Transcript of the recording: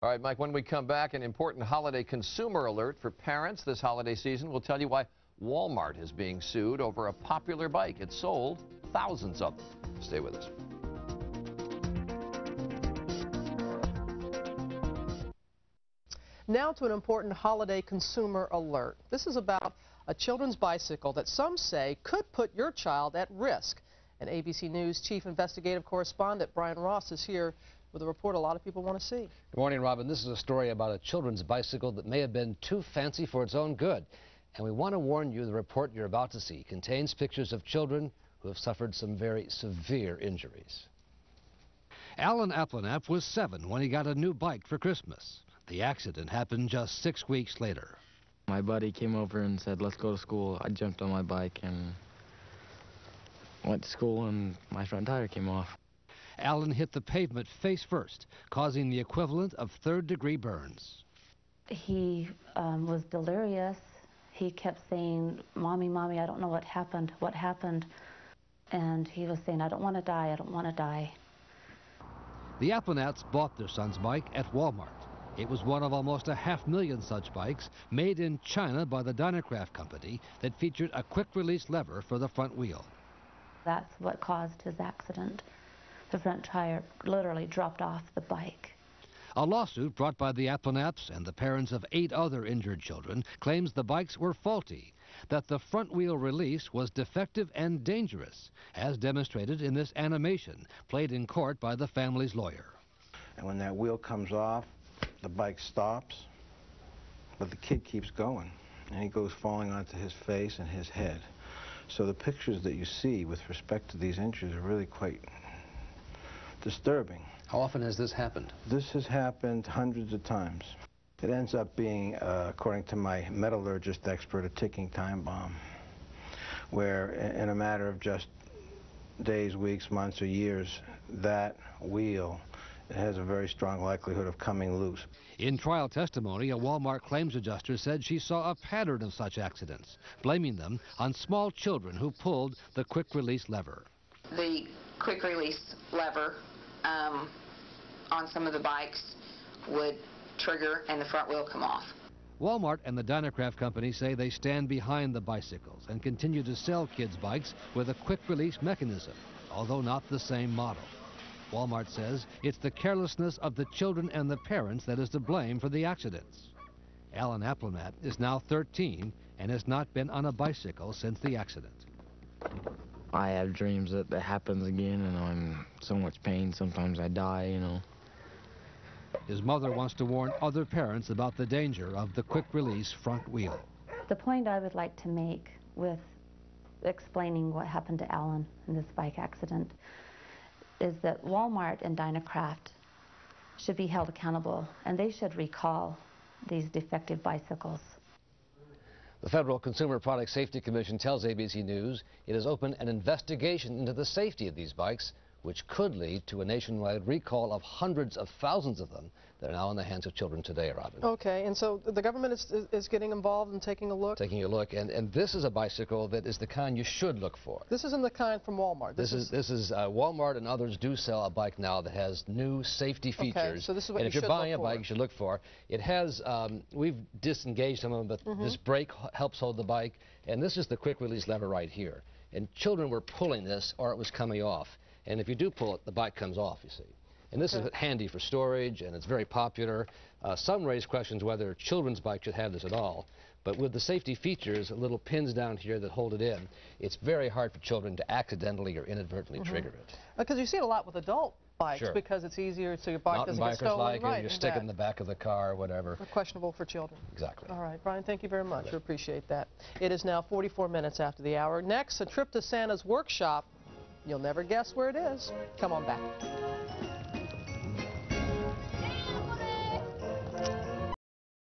All right, Mike, when we come back, an important holiday consumer alert for parents this holiday season. We'll tell you why Walmart is being sued over a popular bike. It sold thousands of them. Stay with us. Now to an important holiday consumer alert. This is about a children's bicycle that some say could put your child at risk. And ABC News Chief Investigative Correspondent Brian Ross is here with a report a lot of people want to see. Good morning, Robin. This is a story about a children's bicycle that may have been too fancy for its own good. And we want to warn you, the report you're about to see contains pictures of children who have suffered some very severe injuries. Alan Applenapp was 7 when he got a new bike for Christmas. The accident happened just 6 weeks later. My buddy came over and said, let's go to school. I jumped on my bike and went to school, and my front tire came off. Alan hit the pavement face first, causing the equivalent of third-degree burns. He was delirious. He kept saying, Mommy, Mommy, I don't know what happened. What happened? And he was saying, I don't want to die. I don't want to die. The Applenapps bought their son's bike at Walmart. It was one of almost 500,000 such bikes made in China by the Dynacraft company that featured a quick-release lever for the front wheel. That's what caused his accident. The front tire literally dropped off the bike. A lawsuit brought by the Applenapps and the parents of 8 other injured children claims the bikes were faulty, that the front wheel release was defective and dangerous, as demonstrated in this animation played in court by the family's lawyer. And when that wheel comes off, the bike stops, but the kid keeps going, and he goes falling onto his face and his head. So the pictures that you see with respect to these injuries are really quite disturbing. How often has this happened? This has happened hundreds of times. It ends up being, according to my metallurgist expert, a ticking time bomb, where in a matter of just days, weeks, months, or years, that wheel has a very strong likelihood of coming loose. In trial testimony, a Walmart claims adjuster said she saw a pattern of such accidents, blaming them on small children who pulled the quick-release lever. The quick-release lever on some of the bikes would trigger and the front wheel come off. Walmart and the Dynacraft company say they stand behind the bicycles and continue to sell kids' bikes with a quick-release mechanism, although not the same model. Walmart says it's the carelessness of the children and the parents that is to blame for the accidents. Alan Applenapp is now 13 and has not been on a bicycle since the accident. I have dreams that happens again, and I'm in so much pain. Sometimes I die, you know. His mother wants to warn other parents about the danger of the quick-release front wheel. The point I would like to make with explaining what happened to Alan in this bike accident is that Walmart and Dynacraft should be held accountable, and they should recall these defective bicycles. The Federal Consumer Product Safety Commission tells ABC News it has opened an investigation into the safety of these bikes, which could lead to a nationwide recall of hundreds of thousands of them that are now in the hands of children today, Robin. Okay, and so the government is getting involved and taking a look? Taking a look, and this is a bicycle that is the kind you should look for. This isn't the kind from Walmart. This is Walmart and others do sell a bike now that has new safety features. Okay, so this is what and if you're buying a bike, you should look for. It has, we've disengaged some of them, but this brake helps hold the bike, and this is the quick release lever right here. And children were pulling this, or it was coming off. And if you do pull it, the bike comes off, you see. And this is handy for storage, and it's very popular. Some raise questions whether a children's bike should have this at all. But with the safety features, little pins down here that hold it in, it's very hard for children to accidentally or inadvertently trigger it. Because you see it a lot with adult bikes, because it's easier so your bike doesn't get stolen. Mountain bikers like it, you stick it in the back of the car or whatever. Or questionable for children. Exactly. All right, Brian, thank you very much. We appreciate that. It is now 44 minutes after the hour. Next, a trip to Santa's workshop. You'll never guess where it is. Come on back.